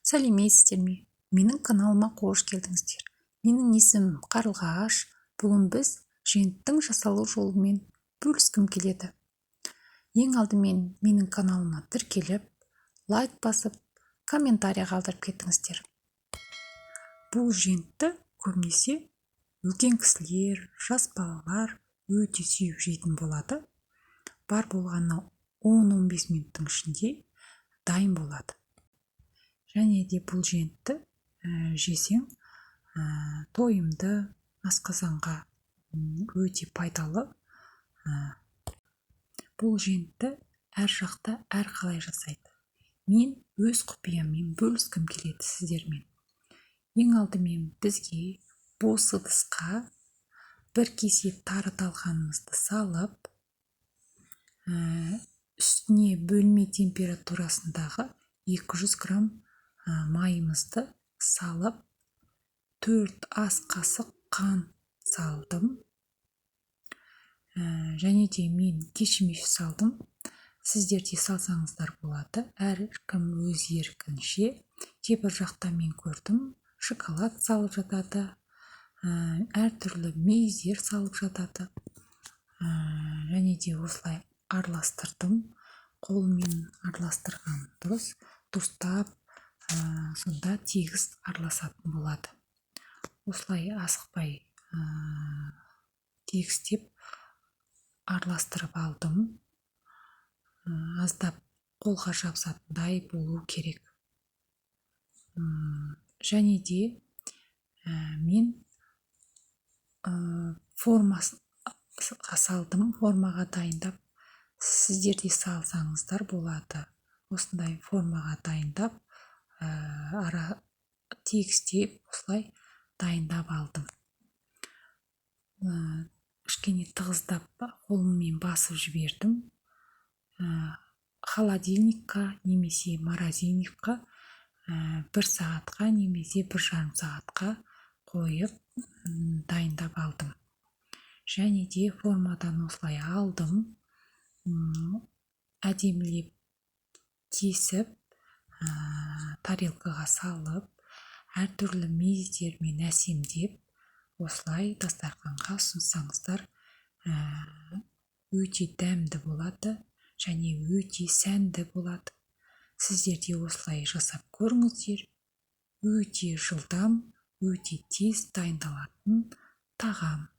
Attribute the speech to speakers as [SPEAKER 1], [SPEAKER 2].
[SPEAKER 1] сәлеметсіздер ме? Менің каналыма қош келдіңіздер. Менің есімім Қарлығаш. Бүгін біз женттің жасалу жолымен бөліскім келеді. Ең алдымен менің каналыма тіркеліп, лайк басып, комментарий қалдырып кетіңіздер. Бұл жентті көбінесе үлкен кісілер, жас балалар өте сүйіп жейтін болады. Бар болғаны 10-15 минуттың ішінде дайын болады. Және де бұл жентті жесең тойымды, асқазанға өте пайдалы. Бұл жентті әр жақта әр қалай жасайды. Мен өз құпияммен бөліскім келеді сіздермен. Ең алдымен бізге бос ыдысқа бір кесе тары талқанымызды салып, үстіне бөлме температурасындағы 200 грамм майымызды салып, 4 ас қасық қант салдым. Және де мен кешімеш салдым. Сіздер де салсаңыздар болады. Әркім өз еркінше. Кейбір жақта мен көрдім, шоколад салып жатады, әртүрлі мейіздер салып жатады. Және де осылай араластырдым. Қолмен араластырған дұрыс. Дұрыстап, сонда тегіс араласатын болады. Осылай асықпай тегістеп араластырып алдым. Аздап қолға жабысатындай болу керек. Және де мен формаға салдым, формаға дайындап. Сіздер де салсаңыздар болады. Осындай формаға дайындап, тегістеп, осылай дайындап алдым. Кішкене тығыздап қолыммен басып жібердім. Холодильникқа немесе морозильникқа 1 сағатқа немесе 1,5 сағатқа қойып дайындап алдым. Және де формадан осылай алдым. Әдемілеп кесіп, тарелкаға салып, әртүрлі мейіздермен әсемдеп, осылай дастарханға ұсынсаңыздар өте дәмді болады және өте сәнді болады. Сіздер де осылай жасап көріңіздер. Өте жылдам, өте тез дайындалатын тағам.